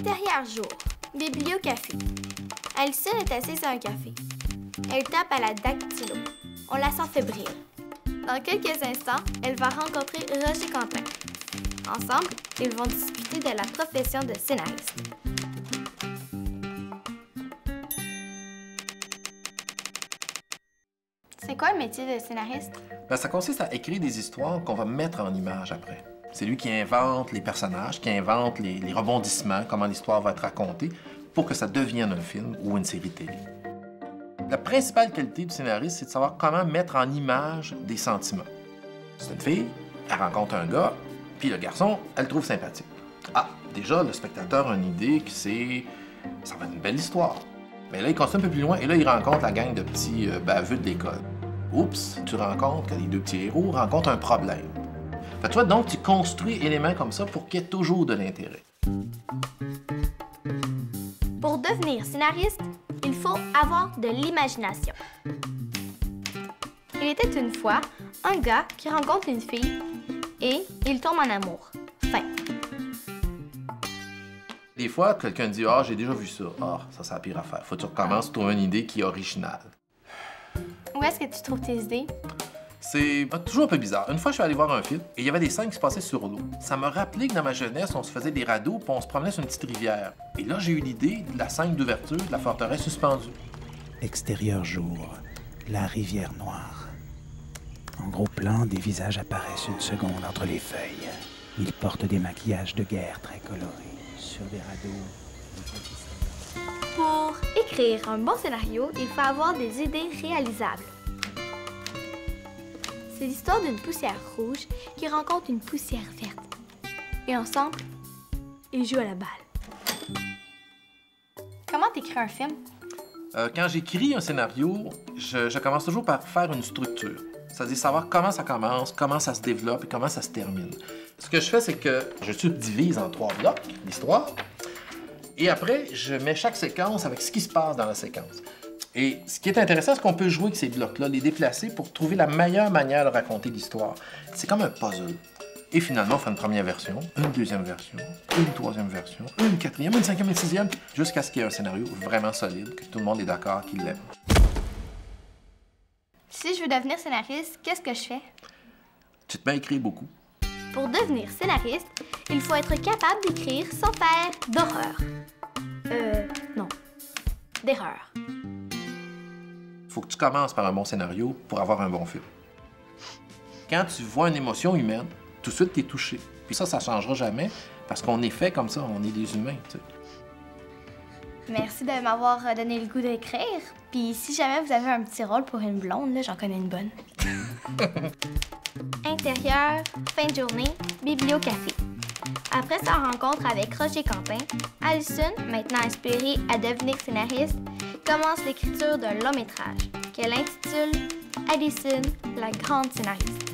Intérieur jour, bibliocafé. Alison est assise à un café. Elle tape à la dactylo. On la sent fébrile. Dans quelques instants, elle va rencontrer Roger Quentin. Ensemble, ils vont discuter de la profession de scénariste. C'est quoi le métier de scénariste? Ben, ça consiste à écrire des histoires qu'on va mettre en image après. C'est lui qui invente les personnages, qui invente les rebondissements, comment l'histoire va être racontée, pour que ça devienne un film ou une série télé. La principale qualité du scénariste, c'est de savoir comment mettre en image des sentiments. C'est une fille, elle rencontre un gars, puis le garçon, elle le trouve sympathique. Ah, déjà, le spectateur a une idée que ça va être une belle histoire. Mais là, il continue un peu plus loin, et là, il rencontre la gang de petits baveux de l'école. Oups, tu rencontres que les deux petits héros rencontrent un problème. Fait, toi, donc, tu construis éléments comme ça pour qu'il y ait toujours de l'intérêt. Pour devenir scénariste, il faut avoir de l'imagination. Il était une fois un gars qui rencontre une fille et il tombe en amour. Fin. Des fois, quelqu'un dit « Ah, j'ai déjà vu ça. Ah, ça, c'est la pire affaire. Faut que tu recommences, trouver une idée qui est originale. » Où est-ce que tu trouves tes idées? C'est toujours un peu bizarre. Une fois, je suis allé voir un film et il y avait des scènes qui se passaient sur l'eau. Ça m'a rappelé que dans ma jeunesse, on se faisait des radeaux puis on se promenait sur une petite rivière. Et là, j'ai eu l'idée de la scène d'ouverture de la forteresse suspendue. Extérieur jour, la rivière noire. En gros plan, des visages apparaissent une seconde entre les feuilles. Ils portent des maquillages de guerre très colorés. Sur des radeaux... Pour écrire un bon scénario, il faut avoir des idées réalisables. C'est l'histoire d'une poussière rouge qui rencontre une poussière verte. Et ensemble, ils jouent à la balle. Comment t'écris un film? Quand j'écris un scénario, je commence toujours par faire une structure. C'est-à-dire savoir comment ça commence, comment ça se développe et comment ça se termine. Ce que je fais, c'est que je subdivise en 3 blocs l'histoire. Et après, je mets chaque séquence avec ce qui se passe dans la séquence. Et ce qui est intéressant, c'est qu'on peut jouer avec ces blocs-là, les déplacer pour trouver la meilleure manière de raconter l'histoire. C'est comme un puzzle. Et finalement, on fait une première version, une deuxième version, une troisième version, une quatrième, une cinquième, une sixième, jusqu'à ce qu'il y ait un scénario vraiment solide, que tout le monde est d'accord qu'il l'aime. Si je veux devenir scénariste, qu'est-ce que je fais? Tu te mets à écrire beaucoup. Pour devenir scénariste, il faut être capable d'écrire sans faire d'horreur. Non. D'erreur. Faut que tu commences par un bon scénario pour avoir un bon film. Quand tu vois une émotion humaine, tout de suite, tu es touché. Puis ça ne changera jamais parce qu'on est fait comme ça, on est des humains, tu sais. Merci de m'avoir donné le goût d'écrire. Puis si jamais vous avez un petit rôle pour une blonde, là, j'en connais une bonne. Intérieur, fin de journée, bibliocafé. Après sa rencontre avec Roger Quentin, Alison, maintenant inspirée à devenir scénariste, commence l'écriture d'un long métrage qu'elle intitule Alison, la grande scénariste.